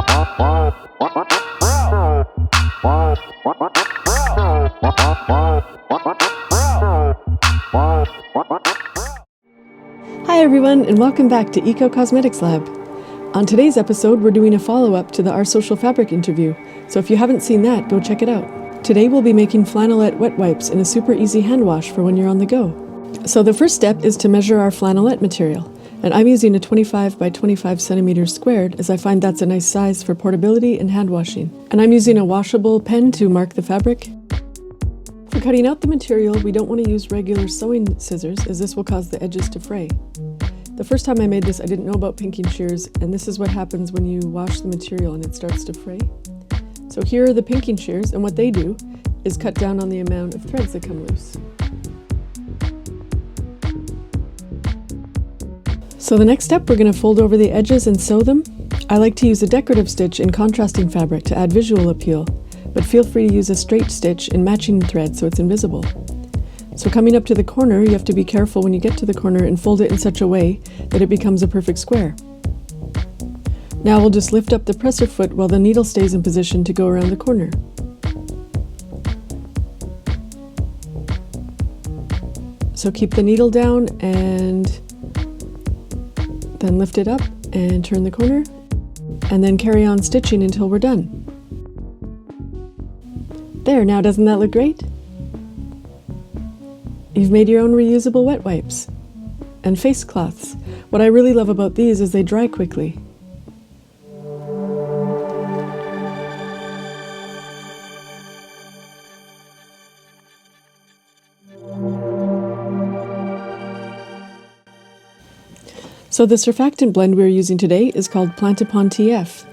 Hi everyone, and welcome back to Eco Cosmetics Lab. On today's episode, we're doing a follow-up to the Our Social Fabric interview, so if you haven't seen that, go check it out. Today we'll be making flannelette wet wipes in a super easy hand wash for when you're on the go. So the first step is to measure our flannelette material, and I'm using a 25 by 25 centimeters squared as I find that's a nice size for portability and hand washing. And I'm using a washable pen to mark the fabric. For cutting out the material, we don't want to use regular sewing scissors as this will cause the edges to fray. The first time I made this, I didn't know about pinking shears, and this is what happens when you wash the material and it starts to fray. So here are the pinking shears, and what they do is cut down on the amount of threads that come loose. So the next step, we're going to fold over the edges and sew them. I like to use a decorative stitch in contrasting fabric to add visual appeal, but feel free to use a straight stitch in matching thread so it's invisible. So coming up to the corner, you have to be careful when you get to the corner and fold it in such a way that it becomes a perfect square. Now we'll just lift up the presser foot while the needle stays in position to go around the corner. So keep the needle down and then lift it up and turn the corner, and then carry on stitching until we're done. There, now doesn't that look great? You've made your own reusable wet wipes and face cloths. What I really love about these is they dry quickly. So the surfactant blend we're using today is called Plant Upon TF.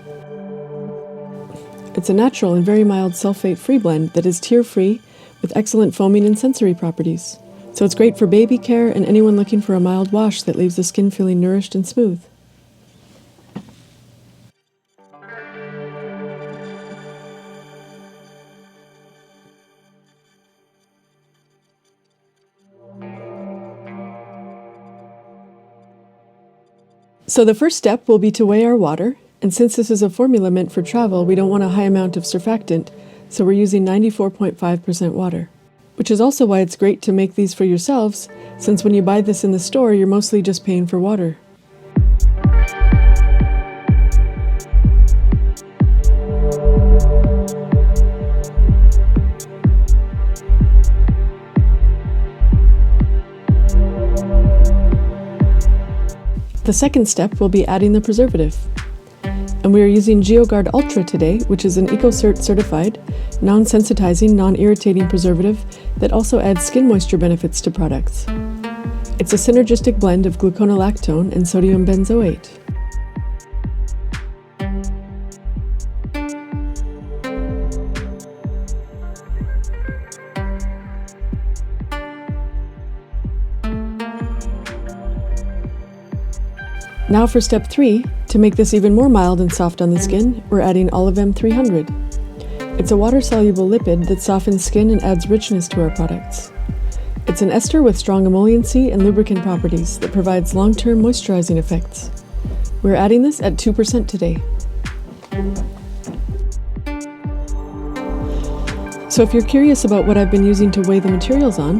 It's a natural and very mild sulfate-free blend that is tear-free with excellent foaming and sensory properties. So it's great for baby care and anyone looking for a mild wash that leaves the skin feeling nourished and smooth. So the first step will be to weigh our water, and since this is a formula meant for travel, we don't want a high amount of surfactant, so we're using 94.5% water. Which is also why it's great to make these for yourselves, since when you buy this in the store, you're mostly just paying for water. The second step will be adding the preservative. And we are using GeoGuard Ultra today, which is an EcoCert certified, non-sensitizing, non-irritating preservative that also adds skin moisture benefits to products. It's a synergistic blend of gluconolactone and sodium benzoate. Now for step 3, to make this even more mild and soft on the skin, we're adding Olivem 300. It's a water-soluble lipid that softens skin and adds richness to our products. It's an ester with strong emolliency and lubricant properties that provides long-term moisturizing effects. We're adding this at 2% today. So if you're curious about what I've been using to weigh the materials on,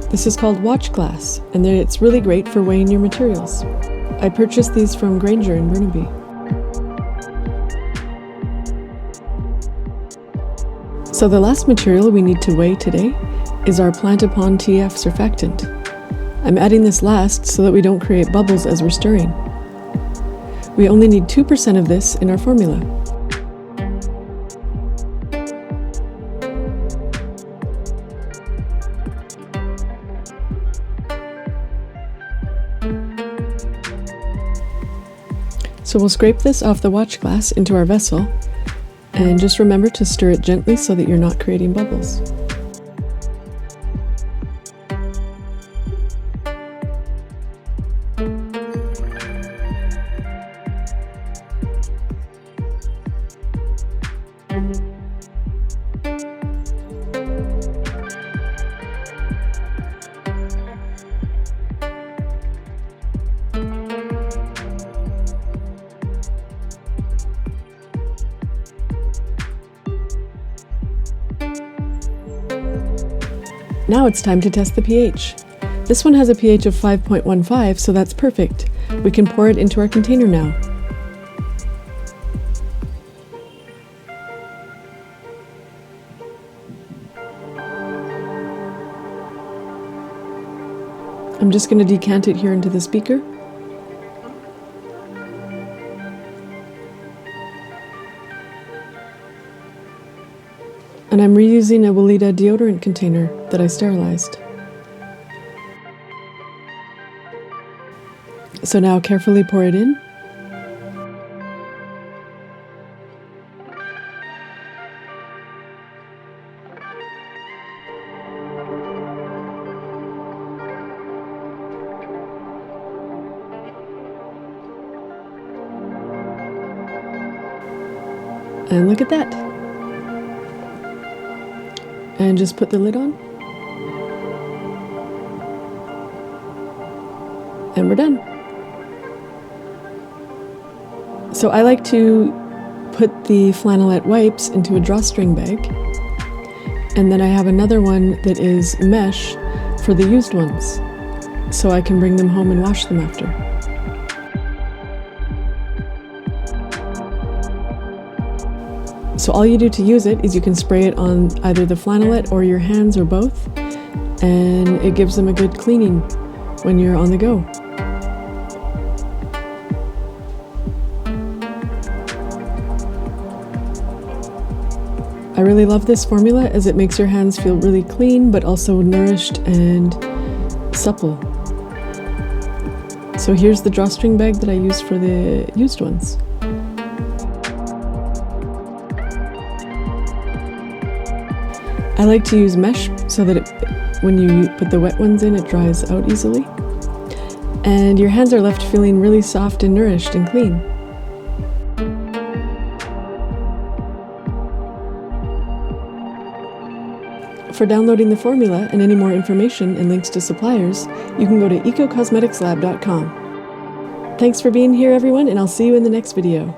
this is called Watch Glass, and it's really great for weighing your materials. I purchased these from Granger in Burnaby. So the last material we need to weigh today is our Plant Upon TF surfactant. I'm adding this last so that we don't create bubbles as we're stirring. We only need 2% of this in our formula. So we'll scrape this off the watch glass into our vessel, and just remember to stir it gently so that you're not creating bubbles. Now it's time to test the pH. This one has a pH of 5.15, so that's perfect. We can pour it into our container now. I'm just going to decant it here into the speaker. And I'm reusing a Weleda deodorant container that I sterilized. So now carefully pour it in. And look at that. And just put the lid on. And we're done. So I like to put the flannelette wipes into a drawstring bag. And then I have another one that is mesh for the used ones, so I can bring them home and wash them after. So all you do to use it is you can spray it on either the flannelette or your hands or both, and it gives them a good cleaning when you're on the go. I really love this formula as it makes your hands feel really clean but also nourished and supple. So here's the drawstring bag that I use for the used ones. I like to use mesh so that when you put the wet ones in, it dries out easily. And your hands are left feeling really soft and nourished and clean. For downloading the formula and any more information and links to suppliers, you can go to ecocosmeticslab.com. Thanks for being here, everyone, and I'll see you in the next video.